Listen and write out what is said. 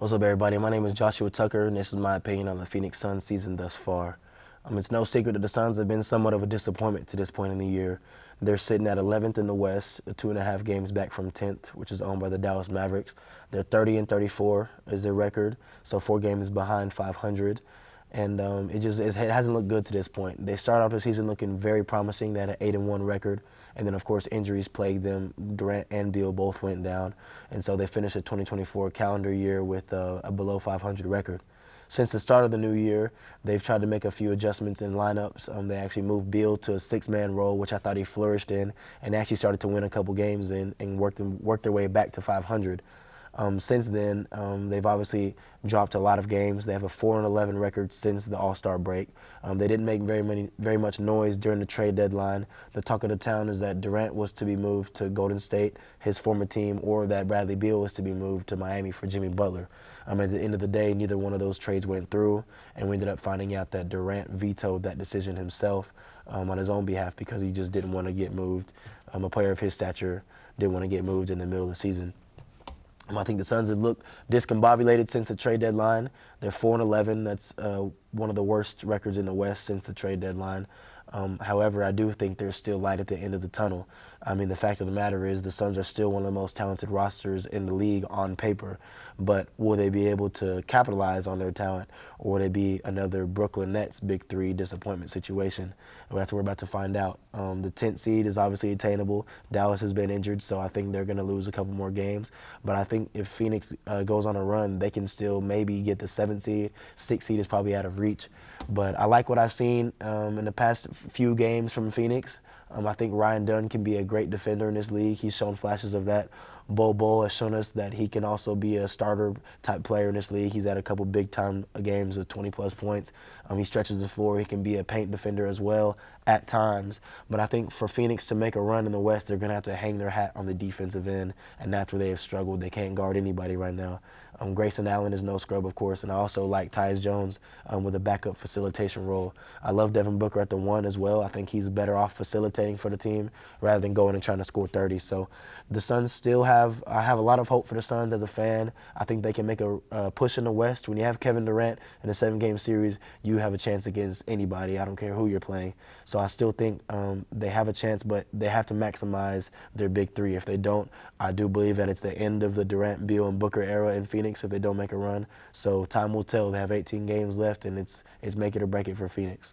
What's up, everybody? My name is Joshua Tucker, and this is my opinion on the Phoenix Suns season thus far. It's no secret that the Suns have been somewhat of a disappointment to this point in the year. They're sitting at 11th in the West, 2.5 games back from 10th, which is owned by the Dallas Mavericks. They're 30 and 34 is their record, so 4 games behind 500. And it hasn't looked good to this point. They started off the season looking very promising. They had an 8-1 record, and then of course injuries plagued them. Durant and Beal both went down, and so they finished the 2024 calendar year with a below 500 record. Since the start of the new year, they've tried to make a few adjustments in lineups. They actually moved Beal to a six-man role, which I thought he flourished in, and actually started to win a couple games and worked their way back to 500. Since then, they've obviously dropped a lot of games. They have a 4-11 record since the All-Star break. They didn't make very much noise during the trade deadline. The talk of the town is that Durant was to be moved to Golden State, his former team, or that Bradley Beal was to be moved to Miami for Jimmy Butler. At the end of the day, neither one of those trades went through, and we ended up finding out that Durant vetoed that decision himself on his own behalf because he just didn't want to get moved. A player of his stature didn't want to get moved in the middle of the season. I think the Suns have looked discombobulated since the trade deadline. They're 4-11. That's one of the worst records in the West since the trade deadline. However, I do think there's still light at the end of the tunnel. The fact of the matter is the Suns are still one of the most talented rosters in the league on paper. But will they be able to capitalize on their talent, or will they be another Brooklyn Nets Big Three disappointment situation? Well, that's what we're about to find out. The 10th seed is obviously attainable. Dallas has been injured, so I think they're going to lose a couple more games. But I think if Phoenix goes on a run, they can still maybe get the 7th seed. 6th seed is probably out of reach. But I like what I've seen in the past few games from Phoenix. I think Ryan Dunn can be a great defender in this league. He's shown flashes of that. Bol has shown us that he can also be a starter-type player in this league. He's had a couple big-time games with 20-plus points. He stretches the floor. He can be a paint defender as well at times. But I think for Phoenix to make a run in the West, they're going to have to hang their hat on the defensive end, and that's where they have struggled. They can't guard anybody right now. Grayson Allen is no scrub, of course, and I also like Tyus Jones with a backup facilitation role. I love Devin Booker at the 1 as well. I think he's better off facilitating for the team rather than going and trying to score 30. So the Suns I have a lot of hope for the Suns as a fan. I think they can make a push in the West. When you have Kevin Durant in a 7-game series, you have a chance against anybody. I don't care who you're playing. So I still think they have a chance, but they have to maximize their Big Three. If they don't, I do believe that it's the end of the Durant, Beal, and Booker era in Phoenix if they don't make a run. So time will tell. They have 18 games left, and it's make it or break it for Phoenix.